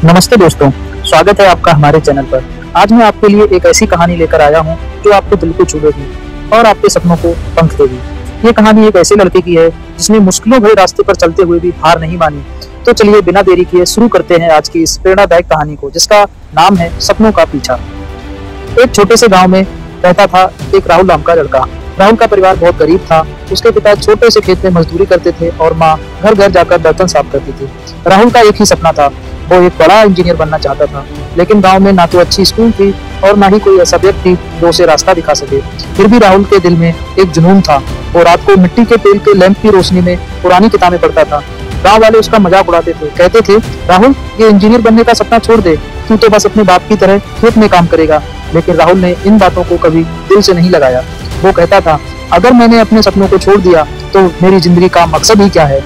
नमस्ते दोस्तों, स्वागत है आपका हमारे चैनल पर। आज मैं आपके लिए एक ऐसी कहानी लेकर आया हूँ जो आपको दिल को छू लेगी और आपके सपनों को पंख देगी। ये कहानी एक ऐसे लड़के की है जिसने मुश्किलों भरे रास्ते पर चलते हुए भी हार नहीं मानी। तो चलिए बिना देरी किए शुरू करते हैं आज की इस प्रेरणादायक कहानी को, जिसका नाम है सपनों का पीछा। एक छोटे से गांव में रहता था एक राहुल नाम का लड़का। राहुल का परिवार बहुत गरीब था। उसके पिता छोटे से खेत में मजदूरी करते थे और माँ घर घर जाकर बर्तन साफ करती थी। राहुल का एक ही सपना था, वो एक बड़ा इंजीनियर बनना चाहता था। लेकिन गांव में ना तो अच्छी स्कूल थी और ना ही कोई ऐसा व्यक्ति जो उसे रास्ता दिखा सके। फिर भी राहुल के दिल में एक जुनून था। वो रात को मिट्टी के तेल के लैंप की रोशनी में पुरानी किताबें पढ़ता था। गांव वाले उसका मजाक उड़ाते थे, कहते थे, राहुल ये इंजीनियर बनने का सपना छोड़ दे, तू तो बस अपने बाप की तरह खेत में काम करेगा। लेकिन राहुल ने इन बातों को कभी दिल से नहीं लगाया। वो कहता था, अगर मैंने अपने सपनों को छोड़ दिया तो मेरी जिंदगी का मकसद ही क्या है।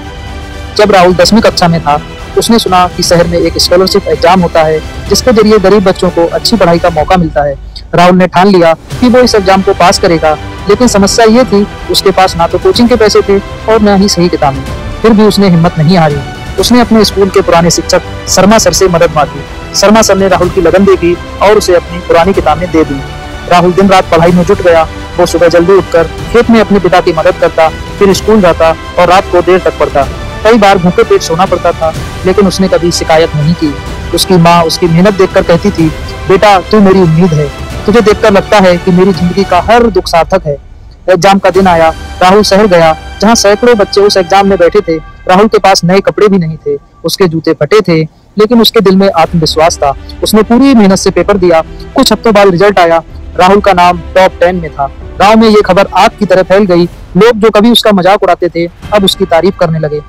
जब राहुल 10वीं कक्षा में था, उसने सुना कि शहर में एक स्कॉलरशिप एग्जाम होता है जिसके जरिए गरीब बच्चों को अच्छी पढ़ाई का मौका मिलता है। राहुल ने ठान लिया कि वो इस एग्जाम को पास करेगा। लेकिन समस्या ये थी, उसके पास ना तो कोचिंग के पैसे थे और न ही सही किताबें। फिर भी उसने हिम्मत नहीं हारी। उसने अपने स्कूल के पुराने शिक्षक शर्मा सर से मदद मांगी। शर्मा सर ने राहुल की लगन देखी और उसे अपनी पुरानी किताबें दे दी। राहुल दिन रात पढ़ाई में जुट गया। वो सुबह जल्दी उठकर खेत में अपने पिता की मदद करता, फिर स्कूल जाता और रात को देर तक पढ़ता। कई बार भूखे पेट सोना पड़ता था, लेकिन उसने कभी शिकायत नहीं की। उसकी माँ उसकी मेहनत देखकर कहती थी, बेटा तू मेरी उम्मीद है, तुझे देखकर लगता है कि मेरी जिंदगी का हर दुख सार्थक है। एग्जाम का दिन आया। राहुल शहर गया जहाँ सैकड़ों बच्चे उस एग्जाम में बैठे थे। राहुल के पास नए कपड़े भी नहीं थे, उसके जूते फटे थे, लेकिन उसके दिल में आत्मविश्वास था। उसने पूरी मेहनत से पेपर दिया। कुछ हफ्तों बाद रिजल्ट आया। राहुल का नाम टॉप 10 में था। गांव में ये खबर आग की तरह फैल गई। लोग जो कभी उसका मजाक उड़ाते थे अब उसकी तारीफ करने लगे।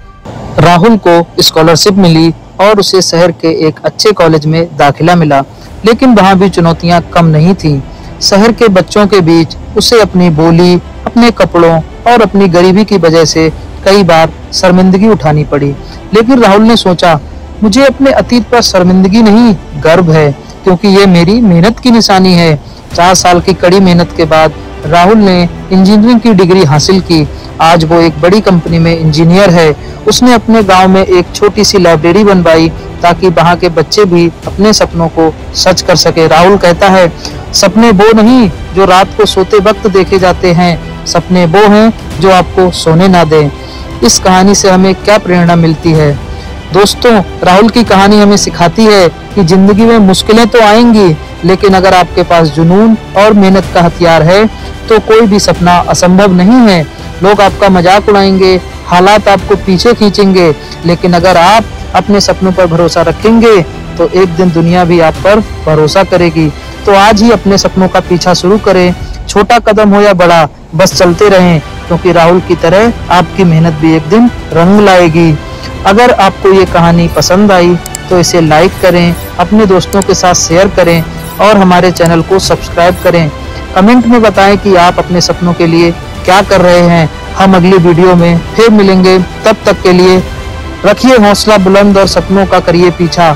राहुल को स्कॉलरशिप मिली और उसे शहर के एक अच्छे कॉलेज में दाखिला मिला। लेकिन वहाँ भी चुनौतियाँ कम नहीं थीं। शहर के बच्चों के बीच उसे अपनी बोली, अपने कपड़ों और अपनी गरीबी की वजह से कई बार शर्मिंदगी उठानी पड़ी। लेकिन राहुल ने सोचा, मुझे अपने अतीत पर शर्मिंदगी नहीं, गर्व है, क्योंकि ये मेरी मेहनत की निशानी है। 4 साल की कड़ी मेहनत के बाद राहुल ने इंजीनियरिंग की डिग्री हासिल की। आज वो एक बड़ी कंपनी में इंजीनियर है। उसने अपने गांव में एक छोटी सी लाइब्रेरी बनवाई ताकि वहां के बच्चे भी अपने सपनों को सच कर सके। राहुल कहता है, सपने वो नहीं जो रात को सोते वक्त देखे जाते हैं, सपने वो हैं जो आपको सोने ना दें। इस कहानी से हमें क्या प्रेरणा मिलती है? दोस्तों, राहुल की कहानी हमें सिखाती है कि जिंदगी में मुश्किलें तो आएंगी, लेकिन अगर आपके पास जुनून और मेहनत का हथियार है तो कोई भी सपना असंभव नहीं है। लोग आपका मजाक उड़ाएंगे, हालात आपको पीछे खींचेंगे, लेकिन अगर आप अपने सपनों पर भरोसा रखेंगे तो एक दिन दुनिया भी आप पर भरोसा करेगी। तो आज ही अपने सपनों का पीछा शुरू करें। छोटा कदम हो या बड़ा, बस चलते रहें, क्योंकि राहुल की तरह आपकी मेहनत भी एक दिन रंग लाएगी। अगर आपको ये कहानी पसंद आई तो इसे लाइक करें, अपने दोस्तों के साथ शेयर करें और हमारे चैनल को सब्सक्राइब करें। कमेंट में बताएं कि आप अपने सपनों के लिए क्या कर रहे हैं। हम अगली वीडियो में फिर मिलेंगे। तब तक के लिए रखिए हौसला बुलंद और सपनों का करिए पीछा।